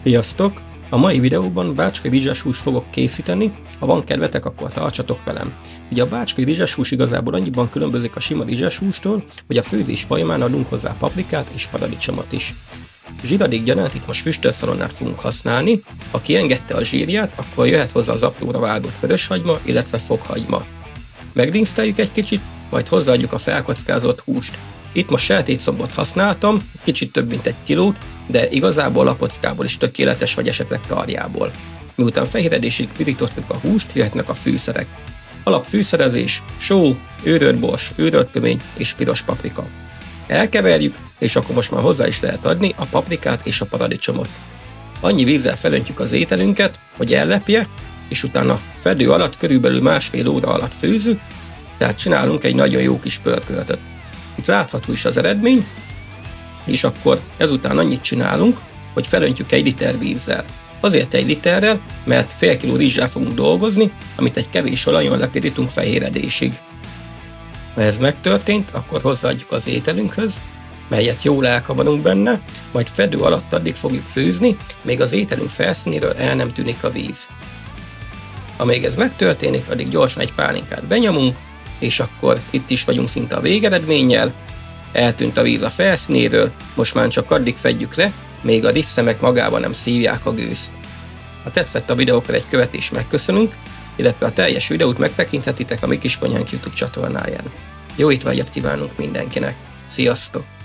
Sziasztok! A mai videóban bácskai rizses fogok készíteni, ha van kedvetek, akkor tartsatok velem. Ugye a bácskai rizses igazából annyiban különbözik a sima rizses hogy a főzés folyamán adunk hozzá paprikát és paradicsomot is. Zsiradékgyanánt itt most füstölszalonnát fogunk használni, ha kiengedte a zsírját, akkor jöhet hozzá az apróra vágott vöröshagyma, illetve fokhagyma. Megrinszteljük egy kicsit, majd hozzáadjuk a felkockázott húst. Itt most sertétszombot használtam, kicsit több mint 1 kilót, de igazából lapockából is tökéletes, vagy esetleg karjából. Miután fehéredésig pirítottuk a húst, jöhetnek a fűszerek. Alapfűszerezés, só, őrölt bors, őrölt kömény és piros paprika. Elkeverjük, és akkor most már hozzá is lehet adni a paprikát és a paradicsomot. Annyi vízzel felöntjük az ételünket, hogy ellepje, és utána fedő alatt körülbelül 1,5 óra alatt főzzük, tehát csinálunk egy nagyon jó kis pörköltöt. Itt látható is az eredmény, és akkor ezután annyit csinálunk, hogy felöntjük 1 liter vízzel. Azért 1 literrel, mert fél kiló rizssel fogunk dolgozni, amit egy kevés olajon lepirítunk fehéredésig. Ha ez megtörtént, akkor hozzáadjuk az ételünkhöz, melyet jól elkavarunk benne, majd fedő alatt addig fogjuk főzni, még az ételünk felszínéről el nem tűnik a víz. Amíg ez megtörténik, addig gyorsan egy pálinkát benyomunk, és akkor itt is vagyunk szinte a végeredménnyel. Eltűnt a víz a felszínéről, most már csak addig fedjük le, még a rizsszemek magában nem szívják a gőzt. Ha tetszett a videó, akkor egy követést megköszönünk, illetve a teljes videót megtekinthetitek a Mi Kis Konyhánk YouTube csatornáján. Jó étvágyat kívánunk mindenkinek! Sziasztok!